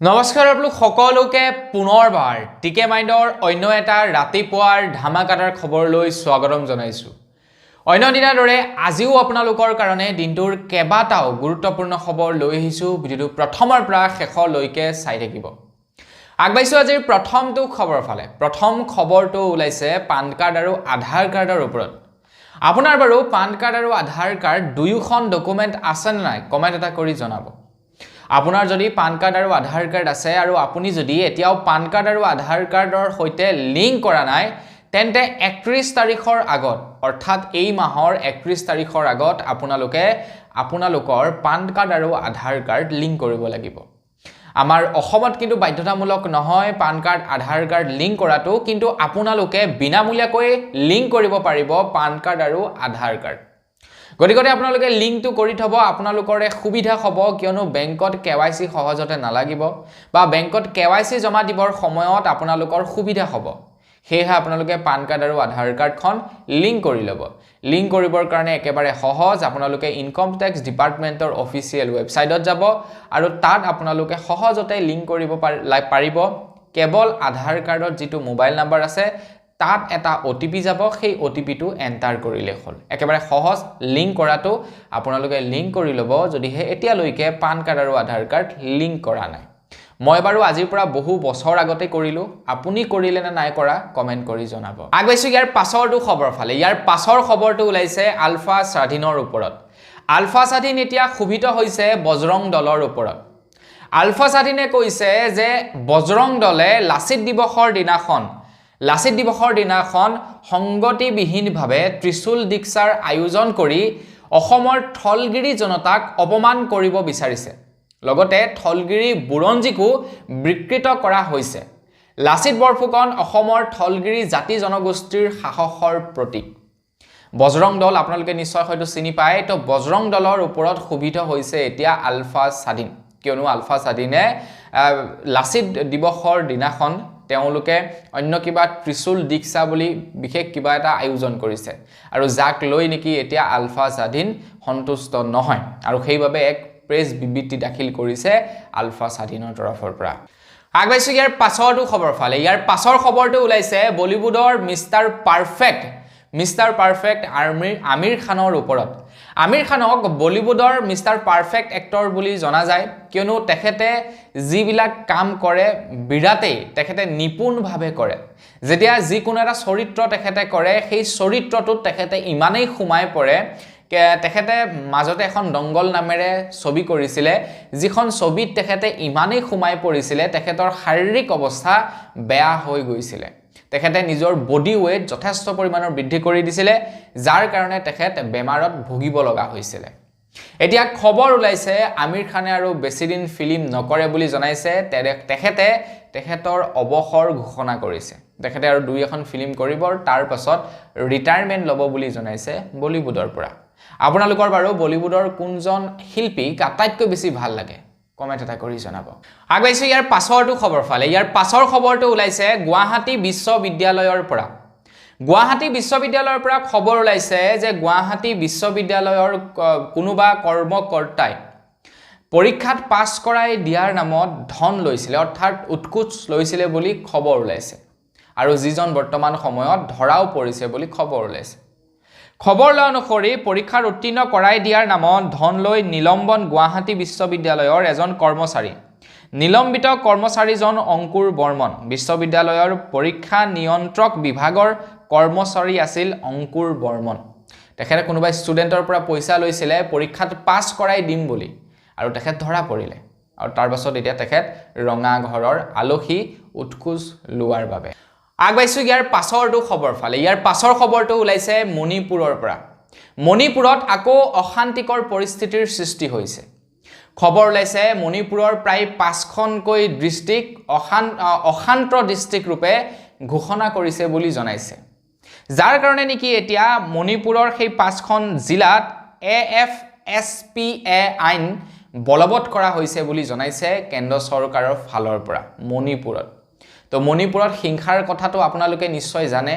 নমস্কাৰ আপোনালোক সকলোকে পুনৰবাৰ টিকে মাইণ্ডৰ অন্য এটা ৰাতিপুৱাৰ ধামাকাদাৰ খবৰলৈ স্বাগতম জনাইছো। অন্য দিনৰ দৰে আজিও আপোনালোকৰ কাৰণে দিনটোৰ কেবাটাও গুৰুত্বপূৰ্ণ খবৰ লৈ আহিছো। ভিডিঅ'টো প্ৰথমৰ পৰা শেষলৈকে চাই থাকিব। আগবাইছো আজিৰ প্ৰথমটো খবৰ ফালে। প্ৰথম খবৰটো ওলাইছে পান কাৰ্ড আৰু আধাৰ কাৰ্ডৰ ওপৰত। আপোনাৰ বাৰু পান কাৰ্ড আৰু আধাৰ কাৰ্ড দুয়োখন ডকুমেণ্ট আছে নে নাই কমেণ্ট এটা কৰি জনাব। আপোনাৰ যদি পান কাৰ্ড আৰু আধাৰ কাৰ্ড আছে আৰু আপুনি যদি এতিয়াও পান কাৰ্ড আৰু আধাৰ কাৰ্ডৰ সৈতে লিংক কৰা নাই তেন্তে 31 তাৰিখৰ আগত অৰ্থাৎ এই মাহৰ 31 তাৰিখৰ আগত আপোনালোকৰ পান কাৰ্ড আৰু আধাৰ কাৰ্ড লিংক কৰিব লাগিব। আমাৰ অসমত কিন্তু বাধ্যতামূলক নহয় পান কাৰ্ড আধাৰ কাৰ্ড লিংক কৰাটো, কিন্তু আপোনালোকে বিনামূলীয়াকৈ লিংক কৰিব পাৰিব পান কাৰ্ড আৰু আধাৰ কাৰ্ড। গতিকে আপোনালোকে লিংকটো কৰি থব, আপোনালোকৰে সুবিধা হ'ব, কিয়নো বেংকত KYC সহজতে নালাগিব বা বেংকত KYC জমা দিবৰ সময়ত আপোনালোকৰ সুবিধা হ'ব। সেয়েহে আপোনালোকে পান কাৰ্ড আৰু আধাৰ কাৰ্ডখন লিংক কৰি ল'ব। লিংক কৰিবৰ কাৰণে একেবাৰে সহজ। আপোনালোকে ইনকম টেক্স ডিপাৰ্টমেণ্টৰ অফিচিয়েল ৱেবছাইটত যাব আৰু তাত আপোনালোকে সহজতে লিংক কৰিব পাৰিব। কেৱল আধাৰ কাৰ্ডত যিটো মোবাইল নাম্বাৰ আছে তাত এটা OTP যাব, সেই OTPটো এণ্টাৰ কৰিলে হ'ল। একেবাৰে সহজ লিংক কৰাটো। আপোনালোকে লিংক কৰি ল'ব যদিহে এতিয়ালৈকে পান কাৰ্ড আৰু আধাৰ কাৰ্ড লিংক কৰা নাই। মই বাৰু আজিৰ পৰা বহু বছৰ আগতে কৰিলোঁ, আপুনি কৰিলে নে নাই কৰা কমেণ্ট কৰি জনাব। আগবাইছোঁ ইয়াৰ পাছৰটো খবৰ ফালে। ইয়াৰ পাছৰ খবৰটো ওলাইছে আলফা স্বাধীনৰ ওপৰত। আলফা স্বাধীন এতিয়া ক্ষোভিত হৈছে বজৰং দলৰ ওপৰত। আলফা স্বাধীনে কৈছে যে বজৰং দলে লাচিত দিৱসৰ দিনাখন সংগতিবিহীনভাৱে ত্ৰিশূল দীক্ষাৰ আয়োজন কৰি অসমৰ থলগিৰি জনতাক অপমান কৰিব বিচাৰিছে। লগতে থলগিৰি বুৰঞ্জীকো বিকৃত কৰা হৈছে। লাচিত বৰফুকন অসমৰ থলগিৰি জাতি জনগোষ্ঠীৰ সাহসৰ প্ৰতীক। বজৰং দল আপোনালোকে নিশ্চয় হয়তো চিনি পায়। তো বজৰং দলৰ ওপৰত ক্ষোভিত হৈছে এতিয়া আলফা স্বাধীন, কিয়নো আলফা স্বাধীনে লাচিত দিৱসৰ দিনাখন তেওঁলোকে অন্য কিবা ত্ৰিশূল দীক্ষা বুলি বিশেষ কিবা এটা আয়োজন কৰিছে আৰু যাক লৈ নেকি এতিয়া আলফা স্বাধীন সন্তুষ্ট নহয় আৰু সেইবাবে এক প্ৰেছ বিবৃতি দাখিল কৰিছে আলফা স্বাধীনৰ তৰফৰ পৰা। আগবাইছো ইয়াৰ পাছৰটো খবৰ ফালে। ইয়াৰ পাছৰ খবৰটো ওলাইছে বলিউডৰ মিষ্টাৰ পাৰফেক্ট আমিৰ খানৰ ওপৰত। আমিৰ খানক বলিউডৰ মিষ্টাৰ পাৰফেক্ট এক্টৰ বুলি জনা যায়, কিয়নো তেখেতে যিবিলাক কাম কৰে বিৰাটেই তেখেতে নিপুণভাৱে কৰে। যেতিয়া যিকোনো এটা চৰিত্ৰ তেখেতে কৰে সেই চৰিত্ৰটোত তেখেতে ইমানেই সোমাই পৰে। তেখেতে মাজতে এখন দংগল নামেৰে ছবি কৰিছিলে, যিখন ছবিত তেখেতে ইমানেই সোমাই পৰিছিলে তেখেতৰ শাৰীৰিক অৱস্থা বেয়া হৈ গৈছিলে। তেখেতে নিজৰ বডি ৱেইট যথেষ্ট পৰিমাণৰ বৃদ্ধি কৰি দিছিলে, যাৰ কাৰণে তেখেত বেমাৰত ভুগিব লগা হৈছিলে। এতিয়া খবৰ ওলাইছে আমিৰ খানে আৰু বেছিদিন ফিল্ম নকৰে বুলি জনাইছে। তেখেতে তেখেতৰ অৱসৰ ঘোষণা কৰিছে। তেখেতে আৰু 2-এখন ফিল্ম কৰিব, তাৰ পাছত ৰিটায়াৰমেণ্ট ল'ব বুলি জনাইছে বলিউডৰ পৰা। আপোনালোকৰ বাৰু বলিউডৰ কোনজন শিল্পীক আটাইতকৈ বেছি ভাল লাগে কমেণ্ট এটা কৰি জনাব। আগবাইছোঁ ইয়াৰ পাছৰটো খবৰ ফালে। ইয়াৰ পাছৰ খবৰটো ওলাইছে গুৱাহাটী বিশ্ববিদ্যালয়ৰ পৰা। গুৱাহাটী বিশ্ববিদ্যালয়ৰ পৰা খবৰ ওলাইছে যে গুৱাহাটী বিশ্ববিদ্যালয়ৰ কোনোবা কৰ্মকৰ্তাই পৰীক্ষাত পাছ কৰাই দিয়াৰ নামত ধন লৈছিলে, অৰ্থাৎ উৎকোচ লৈছিলে বুলি খবৰ ওলাইছে আৰু যিজন বৰ্তমান সময়ত ধৰাও পৰিছে বুলি খবৰ ওলাইছে। খবৰ লোৱা অনুসৰি পৰীক্ষাৰ উত্তীৰ্ণ কৰাই দিয়াৰ নামত ধন লৈ নিলম্বন গুৱাহাটী বিশ্ববিদ্যালয়ৰ এজন কৰ্মচাৰী। নিলম্বিত কৰ্মচাৰীজন অংকুৰ বৰ্মন। বিশ্ববিদ্যালয়ৰ পৰীক্ষা নিয়ন্ত্ৰক বিভাগৰ কৰ্মচাৰী আছিল অংকুৰ বৰ্মন। তেখেতে কোনোবা ষ্টুডেণ্টৰ পৰা পইচা লৈছিলে পৰীক্ষাত পাছ কৰাই দিম বুলি, আৰু তেখেত ধৰা পৰিলে আৰু তাৰ পাছত এতিয়া তেখেত ৰঙা ঘৰৰ আলহী উৎকোচ লোৱাৰ বাবে। আগবাইছোঁ ইয়াৰ পাছৰটো খবৰ ফালে। ইয়াৰ পাছৰ খবৰটো ওলাইছে মণিপুৰৰ পৰা। মণিপুৰত আকৌ অশান্তিকৰ পৰিস্থিতিৰ সৃষ্টি হৈছে। খবৰ ওলাইছে মণিপুৰৰ প্ৰায় 5খনকৈ ডিষ্ট্ৰিক্ট অশান্ত ডিষ্ট্ৰিক্ট ৰূপে ঘোষণা কৰিছে বুলি জনাইছে, যাৰ কাৰণে নেকি এতিয়া মণিপুৰৰ সেই 5খন জিলাত AFSPA আইন বলবৎ কৰা হৈছে বুলি জনাইছে কেন্দ্ৰ চৰকাৰৰ ফালৰ পৰা মণিপুৰত। তো মণিপুৰত হিংসাৰ কথাটো আপোনালোকে নিশ্চয় জানে।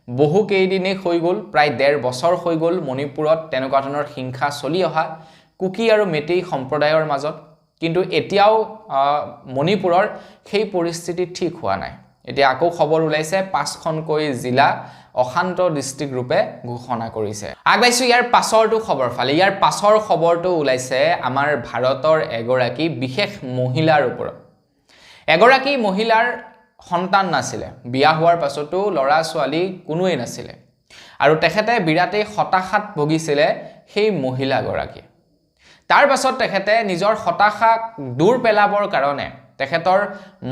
বহু কেইদিনেই হৈ গ'ল, প্ৰায় 1.5 বছৰ হৈ গ'ল মণিপুৰত তেনেকুৱা ধৰণৰ হিংসা চলি অহা কুকি আৰু মেটেই সম্প্ৰদায়ৰ মাজত। কিন্তু এতিয়াও মণিপুৰৰ সেই পৰিস্থিতি ঠিক হোৱা নাই এতিয়া আকৌ খবৰ ওলাইছে 5খনকৈ জিলা অশান্ত ডিস্ট্ৰিক্ট ৰূপে ঘোষণা কৰিছে আগবাইছো ইয়াৰ পাছৰটো খবৰ ফালে ইয়াৰ পাছৰ খবৰটো ওলাইছে আমাৰ ভাৰতৰ এগৰাকী বিশেষ মহিলাৰ ওপৰত এগৰাকী মহিলাৰ সন্তান নাছিলে বিয়া হোৱাৰ পাছতো লৰা ছোৱালী কোনোৱে নাছিলে আৰু তেখেতে বিৰাটেই হতাশাত ভুগিছিলে সেই মহিলাগৰাকী তাৰ পাছত তেখেতে নিজৰ হতাশাক দূৰ পেলাবৰ কাৰণে তেখেতৰ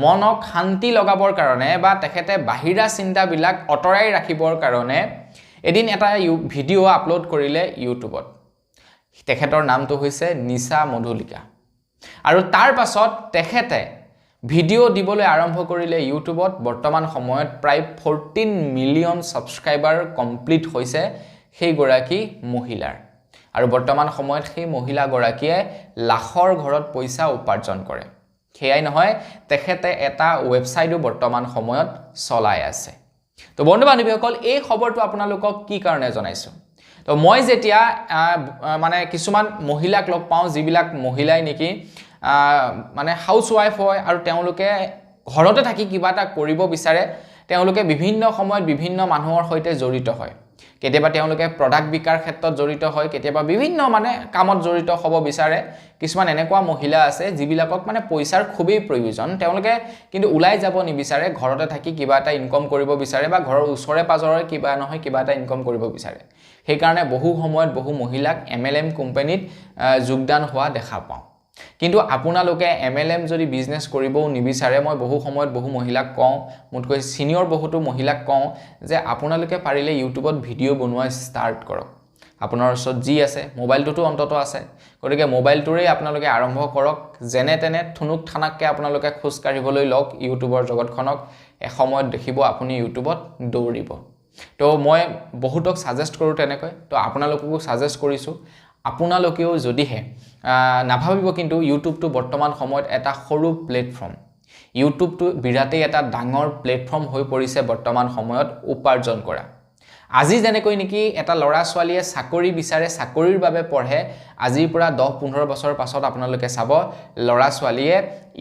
মনক শান্তি লগাবৰ কাৰণে বা তেখেতে বাহিৰা চিন্তাবিলাক অতৰাই ৰাখিবৰ কাৰণে এদিন এটা ভিডিঅ' আপলোড কৰিলে ইউটিউবত তেখেতৰ নামটো হৈছে নিশা মধুলিকা আৰু তাৰ পাছত তেখেতে ভিডিঅ' দিবলৈ আৰম্ভ কৰিলে ইউটিউবত বৰ্তমান সময়ত প্ৰায় 14 মিলিয়ন সাবস্ক্ৰাইবাৰ কমপ্লিট হৈছে সেই গৰাকী মহিলাৰ আৰু বৰ্তমান সময়ত সেই মহিলাগৰাকীয়ে লাখৰ ঘৰত পইচা উপাৰ্জন কৰে হেয়াই নহয় তেখেতে এটা ওয়েবসাইটো বৰ্তমান সময়ত চলাই আছে তো বন্ধু বান্ধৱীসকল এই খবৰটো আপোনালোকক কি কাৰণে জনাইছো তো মই যেতিয়া মানে কিছুমান মহিলাক লগ পাওঁ যিবিলাক মহিলাই নেকি মানে হাউস ওয়াইফ হয় আৰু তেওঁলোকে ঘৰতে থাকি কিবা এটা কৰিব বিচাৰে তেওঁলোকে বিভিন্ন সময়ত বিভিন্ন মানুহৰ সৈতে জড়িত হয় কেতিয়াবা তেওঁলোকে প্ৰডাক্ট বিকাৰ ক্ষেত্ৰত জড়িত হয় কেতিয়াবা বিভিন্ন মানে কামত জড়িত হ'ব বিচাৰে কিছুমান এনেকুৱা মহিলা আছে যিবিলাকক মানে পইচাৰ খুবেই প্ৰয়োজন তেওঁলোকে কিন্তু উলাই যাব নিবিচাৰে ঘৰতে থাকি কিবা এটা ইনকাম কৰিব বিচাৰে বা ঘৰৰ ওচৰে পাজৰে কিবা নহয় কিবা এটা ইনকাম কৰিব বিচাৰে সেই কাৰণে বহু সময়ত বহু মহিলাক MLM কোম্পানীত যোগদান হোৱা দেখা পাওঁ কিন্তু আপোনালোকে MLM যদি বিজনেস কৰিবও নিবিচাৰে মই বহু সময়ত বহু মহিলাক কওঁ মুঠকৈ সিনিয়ৰ বহুতো মহিলাক কওঁ যে আপোনালোকে পাৰিলে ইউটিউবত ভিডিঅ' বনোৱা ষ্টাৰ্ট কৰক আপোনাৰ ওচৰত যি আছে মোবাইলটোতো অন্তত আছে গতিকে মোবাইলটোৰে আপোনালোকে আৰম্ভ কৰক যেনে তেনে থুনুক থানাককে আপোনালোকে খোজ কাঢ়িবলৈ লওক ইউটিউবৰ জগতখনক এসময়ত দেখিব আপুনি ইউটিউবত দৌৰিব তো মই বহুতক সাজেষ্ট কৰো তেনেকৈ তো আপোনালোককো সাজেষ্ট কৰিছো আপোনালোকেও যদিহে নাভাবিব কিন্তু ইউটিউবটো বৰ্তমান সময়ত এটা সৰু প্লেটফৰ্ম ইউটিউবটো বিৰাটেই এটা ডাঙৰ প্লেটফৰ্ম হৈ পৰিছে বৰ্তমান সময়ত উপাৰ্জন কৰা আজি যেনেকৈ নেকি এটা লৰা ছোৱালীয়ে চাকৰি বিচাৰে চাকৰিৰ বাবে পঢ়ে আজিৰ পৰা 10-15 বছৰ পাছত আপোনালোকে চাব লৰা ছোৱালীয়ে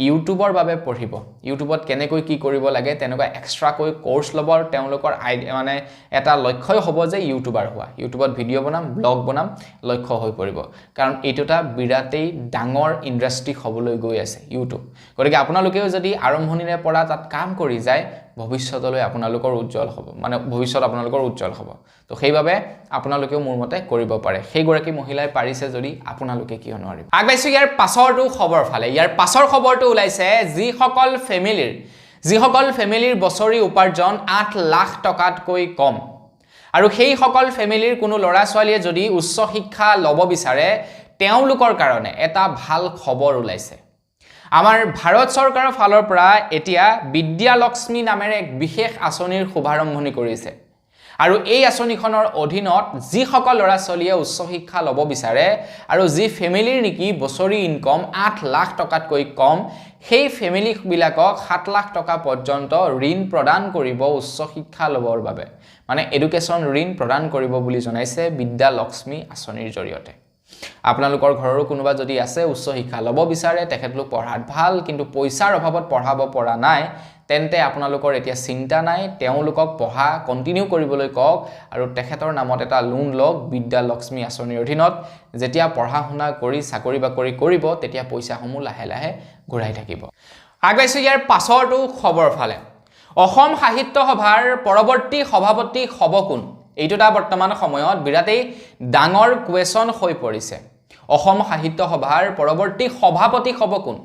ইউটিউবৰ বাবে পঢ়িব ইউটিউবত কেনেকৈ কি কৰিব লাগে তেনেকুৱা এক্সট্ৰা কৈ কোৰ্স লবৰ তেওঁলোকৰ মানে এটা লক্ষ্য হ'ব যে ইউটিউবাৰ হোৱা ইউটিউবত ভিডিঅ' বনাম ব্লগ বনাম লক্ষ্য হৈ পৰিব কাৰণ এইটোটা বিৰাটেই ডাঙৰ ইন্ডাষ্ট্ৰি হ'বলৈ গৈ আছে ইউটিউব গতিকে আপোনালোকেও যদি আৰম্ভণিৰে পৰা তাত কাম কৰি যায় ভৱিষ্যতলৈ আপোনালোকৰ উজ্জ্বল হ'ব মানে ভৱিষ্যত আপোনালোকৰ উজ্জ্বল হ'ব তো সেইভাবে আপোনালোকেও মোৰ মতে কৰিব পাৰে সেই গৰাকী মহিলাই পাৰিছে যদি আপোনালোকে কিয় নোৱাৰিব আগবাইছো ইয়াৰ পাছৰটো খবৰ ফালে ইয়াৰ পাছৰ খবৰটো ওলাইছে যিসকল ফেমিলিৰ বছৰি উপাৰ্জন 8 লাখ টকাতকৈ কম আৰু সেই সকল ফেমিলিৰ কোনো লৰা ছোৱালীয়ে যদি উচ্চ শিক্ষা ল'ব বিচাৰে তেওঁলোকৰ কাৰণে এটা ভাল খবৰ ওলাইছে আমাৰ ভাৰত চৰকাৰৰ ফালৰ পৰা এতিয়া বিদ্যা লক্ষ্মী নামেৰে এক বিশেষ আঁচনিৰ শুভাৰম্ভণি কৰিছে আৰু এই আঁচনিখনৰ অধীনত যি সকল লৰা ছোৱালীয়ে উচ্চ শিক্ষা ল'ব বিচাৰে আৰু যি ফেমিলিৰ নেকি বছৰি ইনকাম 8 লাখ টকাতকৈ কম সেই ফেমিলি বিলাকক 7 লাখ টকা পৰ্যন্ত ঋণ প্ৰদান কৰিব উচ্চ শিক্ষা ল'বৰ বাবে মানে এডুকেশ্যন ঋণ প্ৰদান কৰিব বুলি জনাইছে বিদ্যা লক্ষ্মী আঁচনিৰ জৰিয়তে আপোনালোকৰ ঘৰৰ কোনোবা যদি আছে উচ্চ শিক্ষা ল'ব বিচাৰে তেখেতলোক পঢ়াত ভাল কিন্তু পইচাৰ অভাৱত পঢ়াব পৰা নাই তেন্তে আপোনালোকৰ এতিয়া চিন্তা নাই তেওঁলোকক পঢ়া কন্টিনিউ কৰিবলৈ কওক আৰু তেখেতৰ নামত এটা লোন লওক বিদ্যা লক্ষ্মী আঁচনিৰ অধীনত যেতিয়া পঢ়া শুনা কৰি চাকৰি বাকৰি কৰিব তেতিয়া পইচাসমূহ লাহে লাহে ঘূৰাই থাকিব আগবাইছো ইয়াৰ পাছৰটো খবৰ ফালে অসম সাহিত্য সভাৰ পৰৱৰ্তী সভাপতি হ'ব কোন এইটোটা বৰ্তমান সময়ত বিৰাটেই ডাঙৰ কোৱেশ্যন হৈ পৰিছে অসম সাহিত্য সভাৰ পৰৱৰ্তী সভাপতি হ'ব কোন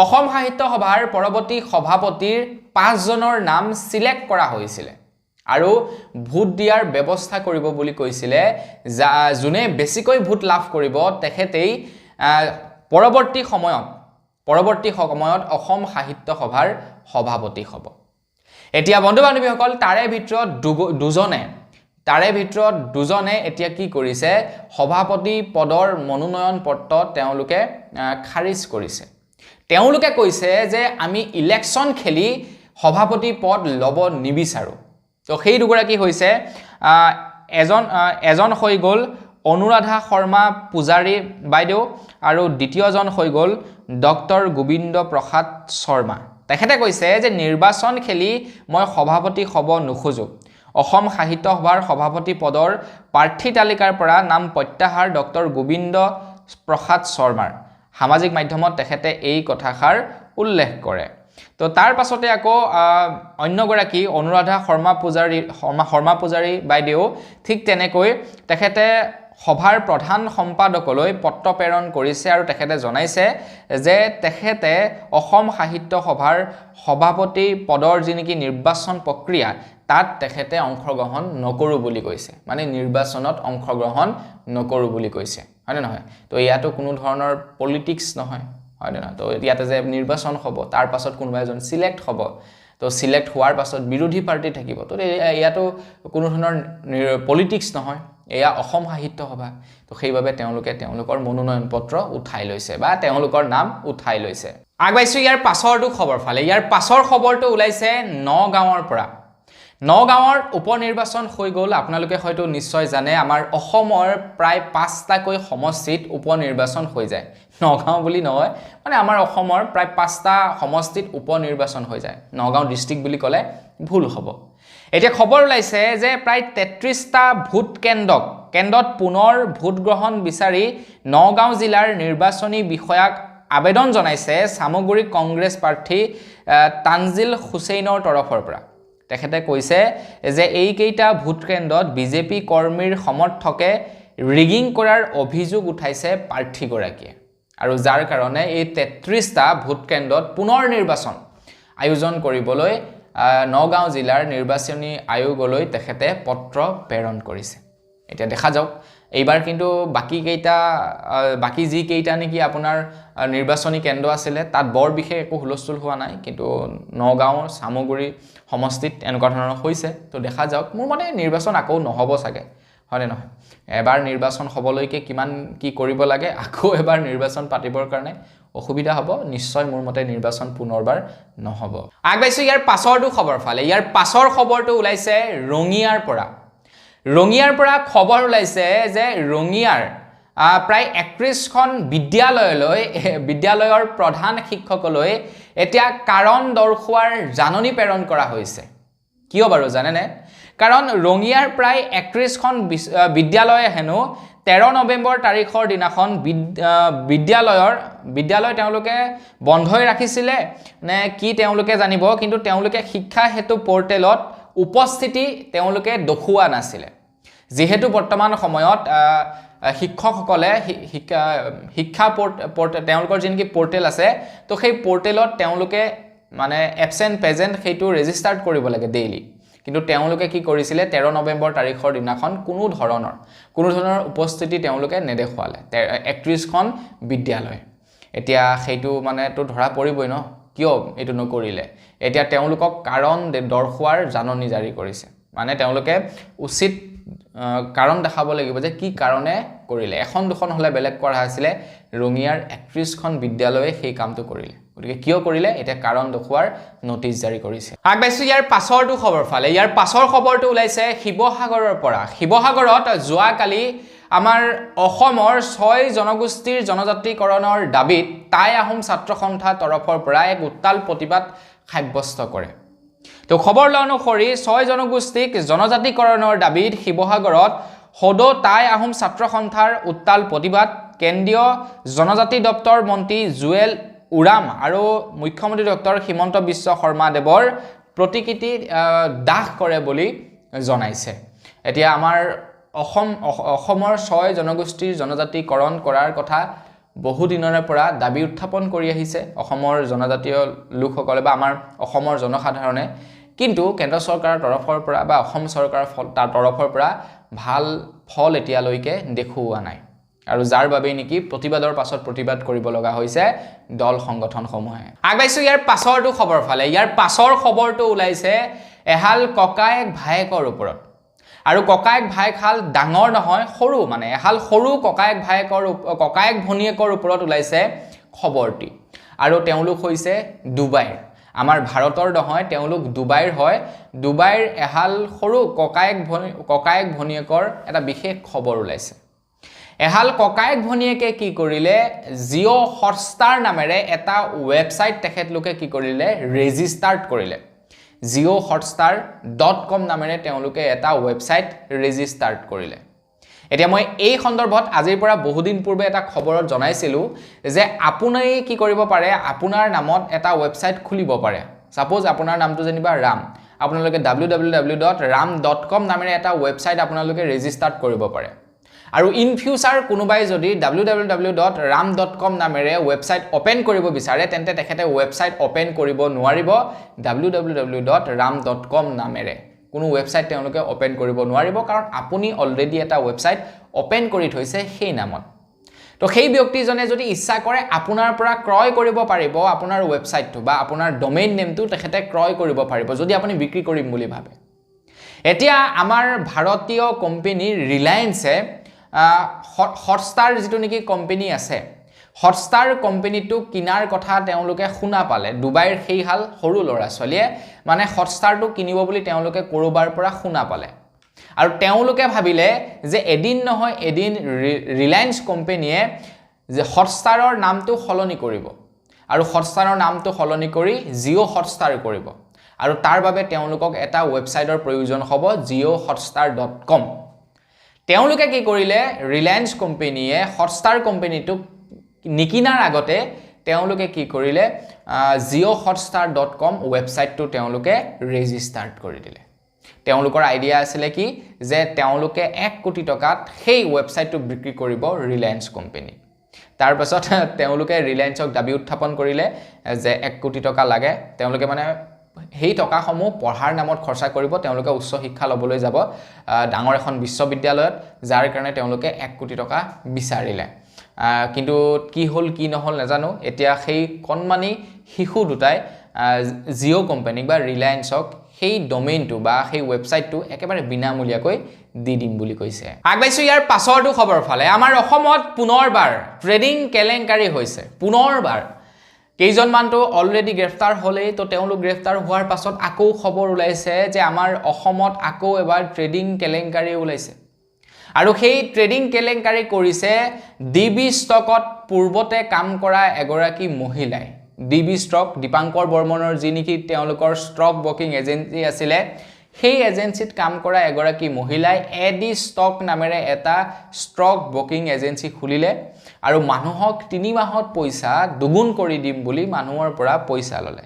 অসম সাহিত্য সভাৰ পৰৱৰ্তী সভাপতিৰ 5 জনৰ নাম সিলেক্ট কৰা হৈছিল আৰু ভোট দিয়াৰ ব্যৱস্থা কৰিব বুলি কৈছিলে যোনে বেছিকৈ ভোট লাভ কৰিব তেখেতেই পৰৱৰ্তী সময়ত অসম সাহিত্য সভাৰ সভাপতি হ'ব এতিয়া বন্ধু বান্ধৱীসকল তাৰে ভিতৰত দুজনে এতিয়া কি কৰিছে সভাপতি পদৰ মনোনয়ন পত্ৰ তেওঁলোকে খাৰিজ কৰিছে তেওঁলোকে কৈছে যে আমি ইলেকশন খেলি সভাপতি পদ ল'ব নিবিচাৰো তো সেই দুগৰাকী হৈছে এজন হৈ গ'ল অনুৰাধা শৰ্মা পূজাৰী বাইদেউ আৰু দ্বিতীয়জন হৈ গ'ল ডক্টৰ গোবিন্দ প্ৰসাদ শৰ্মা তেখেতে কৈছে যে নিৰ্বাচন খেলি মই সভাপতি হ'ব নোখোজো অসম সাহিত্য সভাৰ সভাপতি পদৰ প্ৰাৰ্থী তালিকাৰ পৰা নাম প্ৰত্যাহাৰ ডক্টৰ গোবিন্দ প্ৰসাদ শৰ্মাৰ সামাজিক মাধ্যমত তেখেতে এই কথাষাৰ উল্লেখ কৰে তো তাৰ পাছতে আকৌ অন্যগৰাকী অনুৰাধা শৰ্মা পূজাৰী বাইদেউ ঠিক তেনেকৈ তেখেতে সভাৰ প্ৰধান সম্পাদকলৈ পত্ৰ প্ৰেৰণ কৰিছে আৰু তেখেতে জনাইছে যে তেখেতে অসম সাহিত্য সভাৰ সভাপতি পদৰ যি নেকি নিৰ্বাচন প্ৰক্ৰিয়া তাত তেখেতে অংশগ্ৰহণ নকৰো বুলি কৈছে মানে নিৰ্বাচনত অংশগ্ৰহণ নকৰো বুলি কৈছে হয়নে নহয় তো ইয়াতো কোনো ধৰণৰ পলিটিক্স নহয় হয় না তো ইয়াতে যে নিৰ্বাচন হ'ব তাৰ পাছত কোনোবা এজন সিলেক্ট হ'ব তো সিলেক্ট হোৱাৰ পাছত বিৰোধী পাৰ্টি থাকিব তো ইয়াতো কোনো ধৰণৰ পলিটিক্স নহয় এয়া অসম সাহিত্য সভা তো সেইভাবে তেওঁলোকৰ মনোনয়ন পত্ৰ উঠাই লৈছে বা তেওঁলোকৰ নাম উঠাই লৈছে আগবাইছো ইয়াৰ পাছৰটো খবৰ ফালে ইয়াৰ পাছৰ খবৰটো ওলাইছে নগাঁৱৰ পৰা নগাঁৱৰ উপনিৰ্বাচন হৈ গ'ল আপোনালোকে হয়তো নিশ্চয় জানে আমাৰ অসমৰ প্ৰায় 5টাকৈ সমষ্টিত উপনিৰ্বাচন হৈ যায় নগাঁও বুলি নহয় মানে আমাৰ অসমৰ প্ৰায় 5টা সমষ্টিত উপনিৰ্বাচন হৈ যায় নগাঁও ডিস্ট্ৰিক্ট বুলি ক'লে ভুল হ'ব এতিয়া খবৰ ওলাইছে যে প্ৰায় 33টা ভোট কেন্দ্ৰত পুনৰ ভোট গ্ৰহণ বিচাৰি নগাঁও জিলাৰ নিৰ্বাচনী বিষয়াক আবেদন জনাইছে সামগুৰি কংগ্ৰেছ প্ৰাৰ্থী তানজিল হুছেইনৰ তৰফৰ পৰা তেখেতে কৈছে যে এই কেইটা ভোট কেন্দ্ৰত বিজেপি কৰ্মীৰ সমৰ্থকে ৰিগিং কৰাৰ অভিযোগ উঠাইছে প্ৰাৰ্থীগৰাকীয়ে আৰু যাৰ কাৰণে এই 33টা ভোট কেন্দ্ৰত পুনৰ নিৰ্বাচন আয়োজন কৰিবলৈ নগাঁও জিলাৰ নিৰ্বাচনী আয়োগলৈ তেখেতে পত্ৰ প্ৰেৰণ কৰিছে এতিয়া দেখা যাওক এইবাৰ কিন্তু বাকি যি কেইটা নেকি আপোনাৰ নিৰ্বাচনী কেন্দ্ৰ আছিল তাত বৰ বিশেষ একো হুলস্থুল হোৱা নাই কিন্তু নগাঁও সামগুৰি সমষ্টিত এনেকুৱা ধৰণৰ হৈছে তো দেখা যাওক মোৰ মতে নিৰ্বাচন আকৌ নহব চাগে হয়নে নহয় এবাৰ নিৰ্বাচন হবলৈকে কিমান কি কৰিব লাগে আকৌ এবাৰ নিৰ্বাচন পাতিবৰ কাৰণে অসুবিধা হ'ব নিশ্চয় মোৰ মতে নিৰ্বাচন পুনৰবাৰ নহব আগবাইছো ইয়াৰ পাছৰটো খবৰ ফালে ইয়াৰ পাছৰ খবৰটো ওলাইছে ৰঙিয়াৰ পৰা খবৰ ওলাইছে যে ৰঙিয়াৰ প্ৰায় 31খন বিদ্যালয়ৰ প্ৰধান শিক্ষকলৈ এতিয়া কাৰণ দৰ্শোৱাৰ জাননী প্ৰেৰণ কৰা হৈছে কিয় বাৰু জানেনে কাৰণ ৰঙিয়াৰ প্ৰায় 31খন বিদ্যালয়ে হেনো 13 নৱেম্বৰ তাৰিখৰ দিনাখন বিদ্যালয় তেওঁলোকে বন্ধই ৰাখিছিলে নে কি তেওঁলোকে জানিব কিন্তু তেওঁলোকে শিক্ষা হেতু পৰ্টেলত উপস্থিতি তেওঁলোকে দেখুৱা নাছিলে যেহেতু বৰ্তমান সময়ত শিক্ষকসকলে শিক্ষা তেওঁলোকৰ যিনকি পৰ্টেল আছে তো সেই পৰ্টেলত তেওঁলোকে মানে এবসেন্ট প্ৰেজেন্ট সেইটো ৰেজিষ্টাৰ্ড কৰিব লাগে ডেইলি কিন্তু তেওঁলোকে কি কৰিছিলে 13 নৱেম্বৰ তাৰিখৰ দিনাখন কোনো ধৰণৰ উপস্থিতি তেওঁলোকে নেদেখুৱালে 31খন বিদ্যালয় এতিয়া সেইটো মানে তো ধৰা পৰিবই ন কিয় এটো নকৰিলে এতিয়া তেওঁলোকক কাৰণ দৰ্শোৱাৰ জাননী জাৰি কৰিছে মানে তেওঁলোকে উচিত কাৰণ দেখাব লাগিব যে কি কাৰণে কৰিলে এখন দুখন হলে বেলেগ কৰা আছিল ৰঙিয়াৰ 31খন বিদ্যালয়ে সেই কামটো কৰিলে গতিকে কিয় কৰিলে এটা কাৰণ দেখুৱাৰ নোটিছ জাৰি কৰিছে আগবাইছো ইয়াৰ পাছৰটো খবৰ ফালে ইয়াৰ পাছৰ খবৰটো ওলাইছে শিৱসাগৰৰ পৰা শিৱসাগৰত যোৱাকালি আমাৰ অসমৰ 6 জনগোষ্ঠীৰ জনজাতিকৰণৰ দাবীত টাই আহোম ছাত্ৰ সন্থা তৰফৰ পৰা এক উত্তাল প্ৰতিবাদ সাব্যস্ত কৰে তো খবৰ অনুসৰি 6 জনগোষ্ঠীক জনজাতিকৰণৰ দাবীত শিৱসাগৰত হদো টাই আহোম ছাত্ৰ সন্থাৰ উত্তাল প্ৰতিবাদ কেন্দ্ৰীয় জনজাতি দপ্তৰ মন্ত্ৰী জুৱেল উৰাম আৰু মুখ্যমন্ত্ৰী ডক্টৰ হিমন্ত বিশ্ব শৰ্মা দেৱৰ প্ৰতিকৃতি দাহ কৰে বুলি জনাইছে এতিয়া আমাৰ অসমৰ 6 জনগোষ্ঠীৰ জনজাতিকৰণ কৰাৰ কথা বহু দিনৰে পৰা দাবী উত্থাপন কৰি আহিছে অসমৰ জনজাতীয় লোকসকলে বা আমাৰ অসমৰ জনসাধাৰণে কিন্তু কেন্দ্ৰ চৰকাৰৰ তৰফৰ পৰা বা অসম চৰকাৰৰ তৰফৰ পৰা ভাল ফল এতিয়ালৈকে দেখুওৱা নাই আৰু যাৰ বাবে নেকি প্ৰতিবাদৰ পাছত প্ৰতিবাদ কৰিব লগা হৈছে দল সংগঠনসমূহে আগবাইছো ইয়াৰ পাছৰটো খবৰ ফালে ইয়াৰ পাছৰ খবৰটো ওলাইছে এহাল ককায়েক ভায়েকৰ ওপৰত আৰু ককায়েক ভায়েক হাল ডাঙৰ নহয় সৰু মানে এহাল সৰু ককায়েক ভনীয়েকৰ ওপৰত ওলাইছে খবৰটি আৰু তেওঁলোক হৈছে ডুবাইৰ আমাৰ ভাৰতৰ নহয় তেওঁলোক ডুবাইৰ হয় ডুবাইৰ এহাল সৰু ককায়েক ভনীয়েকৰ এটা বিশেষ খবৰ ওলাইছে এহাল ককায়েক ভনীয়েকে কি কৰিলে জিঅ' হটষ্টাৰ নামেৰে এটা ৱেবছাইট তেখেতলোকে কি কৰিলে ৰেজিষ্টাৰ্ড কৰিলে geohotstar.com নামেৰে তেওঁলোকে এটা ৱেবছাইট ৰেজিষ্টাৰ্ড কৰিলে এতিয়া মই এই সন্দৰ্ভত আজিৰ পৰা বহুদিন পূৰ্বে এটা খবৰত জনাইছিলো যে আপুনি কি কৰিব পাৰে আপোনাৰ নামত এটা ৱেবছাইট খুলিব পাৰে সাপোজ আপোনাৰ নামটো যেনিবা ৰাম আপোনালোকে www.ram.com নামেৰে এটা ৱেবছাইট আপোনালোকে ৰেজিষ্টাৰ্ড কৰিব পাৰে আৰু ইন ফিউচাৰ কোনোবাই যদি www.ram.com নামেৰে ৱেবছাইট ওপেন কৰিব বিচাৰে তেন্তে তেখেতে ৱেবছাইট ওপেন কৰিব নোৱাৰিব www.ram.com নামেৰে কোনো ৱেবছাইট তেওঁলোকে ওপেন কৰিব নোৱাৰিব কাৰণ আপুনি অলৰেডি এটা ৱেবছাইট ওপেন কৰি থৈছে সেই নামত তো সেই ব্যক্তিজনে যদি ইচ্ছা কৰে আপোনাৰ পৰা ক্ৰয় কৰিব পাৰিব আপোনাৰ ৱেবছাইটটো বা আপোনাৰ ডোমেইন নেমটো তেখেতে ক্ৰয় কৰিব পাৰিব যদি আপুনি বিক্ৰী কৰিম বুলি ভাবে এতিয়া আমাৰ ভাৰতীয় কোম্পানী ৰিলায়েন্সে হটষ্টাৰ যেটো নেকি কোম্পানী আছে হটষ্টাৰ কোম্পানীটো কিনাৰ কথা তেওঁলোকে শুনা পালে ডুবাইৰ সেই হাল সৰু লৰা চলিয়ে মানে হটষ্টাৰটো কিনিব বুলি তেওঁলোকে কৰবাৰ পৰা শুনা পালে আৰু তেওঁলোকে ভাবিলে যে এদিন নহয় এদিন ৰিলায়েন্স কোম্পানীয়ে যে হটষ্টাৰৰ নামটো সলনি কৰিব আৰু হটষ্টাৰৰ নামটো সলনি কৰি জিঅ' হটষ্টাৰ কৰিব আৰু তাৰ বাবে তেওঁলোকক এটা ৱেবছাইটৰ প্ৰয়োজন হ'ব geohotstar.com তেওঁলোকে কি কৰিলে ৰিলায়েন্স কোম্পানীয়ে হটষ্টাৰ কোম্পানীটো নিকিনাৰ আগতে তেওঁলোকে কি কৰিলে geohotstar.com ৱেবছাইটটো তেওঁলোকে ৰেজিষ্টাৰ্ড কৰি দিলে তেওঁলোকৰ আইডিয়া আছিল কি যে তেওঁলোকে 1 কোটি টকাত সেই ৱেবছাইটটো বিক্ৰী কৰিব ৰিলায়েন্স কোম্পানী তাৰ পাছত তেওঁলোকে ৰিলায়েন্সক দাবী উত্থাপন কৰিলে যে 1 কোটি টকা লাগে তেওঁলোকে মানে সেই টকাসমূহ পঢ়াৰ নামত খৰচা কৰিব তেওঁলোকে উচ্চ শিক্ষা লবলৈ যাব ডাঙৰ এখন বিশ্ববিদ্যালয়ত যাৰ কাৰণে তেওঁলোকে 1 কোটি টকা বিচাৰিলে কিন্তু কি হল কি নহল নাজানো এতিয়া সেই কনমানি শিশু দুটাই জিঅ' কোম্পানী বা ৰিলায়েন্সক সেই ডোমেইনটো বা সেই ৱেবছাইটটো একেবাৰে বিনামূলীয়াকৈ দি দিম বুলি কৈছে আগবাইছো ইয়াৰ পাছৰটো খবৰ ফালে আমাৰ অসমত পুনৰবাৰ ট্ৰেডিং কেলেংকাৰী হৈছে পুনৰবাৰ কেইজনমানটো অলৰেডি গ্ৰেফতাৰ হলেই তো তেওঁলোক গ্ৰেফতাৰ হোৱাৰ পাছত আকৌ খবৰ ওলাইছে যে আমাৰ অসমত আকৌ এবাৰ ট্ৰেডিং কেলেংকাৰী ওলাইছে আৰু সেই ট্ৰেডিং কেলেংকাৰী কৰিছে ডিবি ষ্টকত পূৰ্বতে কাম কৰা এগৰাকী মহিলাই ডিবি ষ্টক দীপাংকৰ বৰ্মনৰ যি নেকি তেওঁলোকৰ ষ্টক ব্ৰকিং এজেন্সি আছিল সেই এজেন্সিত কাম কৰা এগৰাকী মহিলাই এডি ষ্টক নামেৰে এটা ষ্টক ব্ৰকিং এজেন্সি খুলিলে আৰু মানুহক 3 মাহত পইচা দুগুণ কৰি দিম বুলি মানুহৰ পৰা পইচা ললে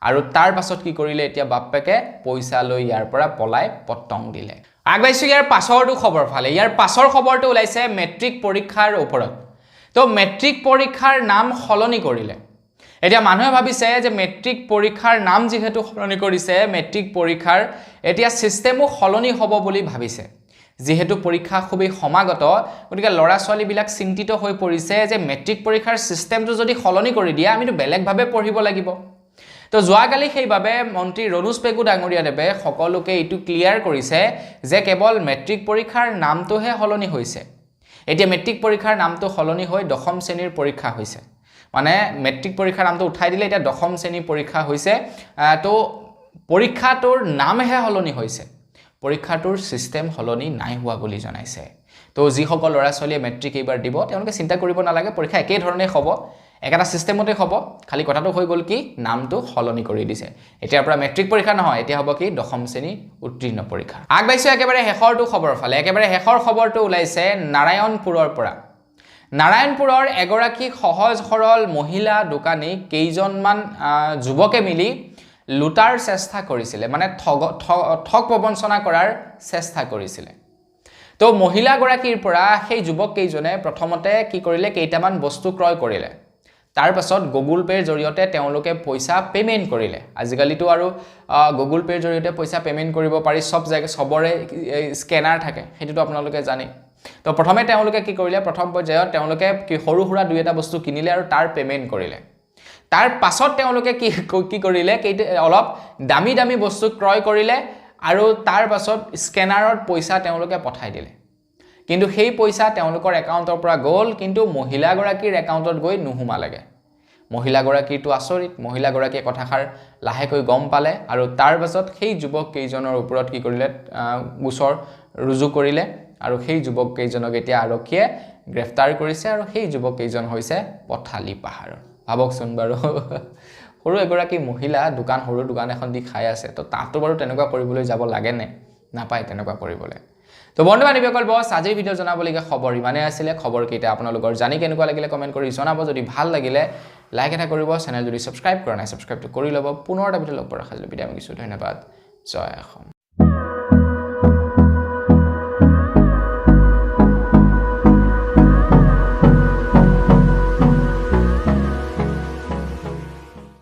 আৰু তাৰ পাছত কি কৰিলে এতিয়া বাপপেকে পইচা লৈ ইয়াৰ পৰা পলাই পটং দিলে আগবাইছো ইয়াৰ পাছৰটো খবৰ ফালে ইয়াৰ পাছৰ খবৰটো ওলাইছে মেট্ৰিক পৰীক্ষাৰ ওপৰত তো মেট্ৰিক পৰীক্ষাৰ নাম সলনি কৰিলে এতিয়া মানুহে ভাবিছে যে মেট্ৰিক পৰীক্ষাৰ নাম যেহেতু সলনি কৰিছে মেট্ৰিক পৰীক্ষাৰ এতিয়া সিস্টেমো সলনি হ'ব বুলি ভাবিছে যেহেতু পৰীক্ষা খুবই সমাগত গতিকে লৰা ছোৱালী বিলাক চিন্তিত হৈ পৰিছে যে মেট্ৰিক পৰীক্ষাৰ সিস্টেমটো যদি সলনি কৰি দিয়া আমিতো বেলেগভাৱে পঢ়িব লাগিব তো যোৱাকালি সেইভাৱে মন্ত্ৰী ৰনোজ পেগু ডাঙৰীয়াদেৱে সকলোকে এইটো ক্লিয়াৰ কৰিছে যে কেৱল মেট্ৰিক পৰীক্ষাৰ নামটোহে সলনি হৈছে এতিয়া মেট্ৰিক পৰীক্ষাৰ নামটো সলনি হৈ দশম শ্ৰেণীৰ পৰীক্ষা হৈছে মানে মেট্ৰিক পৰীক্ষাৰ নামটো উঠাই দিলে এতিয়া দশম শ্ৰেণীৰ পৰীক্ষা হৈছে তো পৰীক্ষাটোৰ নামহে সলনি হৈছে পৰীক্ষাটোৰ সিস্টেম সলনি নাই হোৱা বুলি জনাইছে তো যিসকল লৰা ছোৱালীয়ে মেট্ৰিক এইবাৰ দিব তেওঁলোকে চিন্তা কৰিব নালাগে পৰীক্ষা একে ধৰণে হ'ব একেটা সিস্টেমতে হ'ব খালি কথাটো হৈ গল কি নামটো সলনি কৰি দিছে এতিয়াৰ পৰা মেট্ৰিক পৰীক্ষা নহয় এতিয়া হ'ব কি দশম শ্ৰেণী উত্তীৰ্ণ পৰীক্ষা আগবাইছো একেবাৰে শেষৰটো খবৰ ফালে একেবাৰে শেষৰ খবৰটো ওলাইছে নাৰায়ণপুৰৰ পৰা নাৰায়ণপুৰৰ এগৰাকী সহজ সৰল মহিলা দোকানী কেইজনমান যুৱকে মিলি লুটাৰ চেষ্টা কৰিছিলে মানে ঠগ প্ৰবঞ্চনা কৰাৰ চেষ্টা কৰিছিলে তো মহিলা গৰাকীৰ পৰা সেই যুৱক কেইজনে প্ৰথমতে কি কৰিলে কেইটামান বস্তু ক্ৰয় কৰিলে তাৰ পাছত গুগল পেৰ জৰিয়তে তেওঁলোকে পইচা পেমেন্ট কৰিলে আজিকালিতো আৰু গুগল পেৰ জৰিয়তে পইচা পেমেন্ট কৰিব পাৰি সব জায়গা সবৰে স্কেনাৰ থাকে হেতুটো আপোনালোকে জানে তো প্ৰথমে তেওঁলোকে কি কৰিলে প্ৰথম পৰ্যায়ত তেওঁলোকে কি সৰু হুৰা দুই এটা বস্তু কিনিলে আৰু তাৰ পেমেন্ট কৰিলে তাৰ পাছত তেওঁলোকে কি কৰিলে অলপ দামি দামি বস্তু ক্ৰয় কৰিলে আৰু তাৰ পাছত স্কেনাৰত পইচা তেওঁলোকে পঠাই দিলে কিন্তু সেই পইচা তেওঁলোকৰ একাউণ্টৰ পৰা গল কিন্তু মহিলা গৰাকীৰ একাউণ্টত গৈ নুহুমা লাগে মহিলা গৰাকীটো আচৰিত মহিলা গৰাকীয়ে কথাখাৰ লাহেকৈ গম পালে আৰু তাৰ পাছত সেই যুৱক কেইজনৰ ওপৰত কি কৰিলে গোচৰ ৰুজু কৰিলে আৰু সেই যুৱক কেইজনক এতিয়া আৰক্ষীয়ে গ্ৰেফতাৰ কৰিছে আৰু সেই যুৱক কেইজন হৈছে পথালি পাহাৰৰ ভাবকচোন বাৰু সৰু এগৰাকী মহিলা সৰু দোকান এখন দি খাই আছে তো তাতো বাৰু তেনেকুৱা কৰিবলৈ যাব লাগে নে নাপায় তেনেকুৱা কৰিবলৈ তো বন্ধু বান্ধৱীসকল বস আজিৰ ভিডিঅ' জনাবলগীয়া খবৰ ইমানেই আছিলে খবৰ কেইটা আপোনালোকৰ জানি কেনেকুৱা লাগিলে কমেণ্ট কৰি জনাব যদি ভাল লাগিলে লাইক এটা কৰিব চেনেল যদি ছাবস্ক্ৰাইব কৰা নাই ছাবস্ক্ৰাইবটো কৰি ল'ব পুনৰ এটা ভিডিঅ' লগ পোৱাৰ আশা কৰিলোঁ বিদায় মাগিছোঁ ধন্যবাদ জয় অসম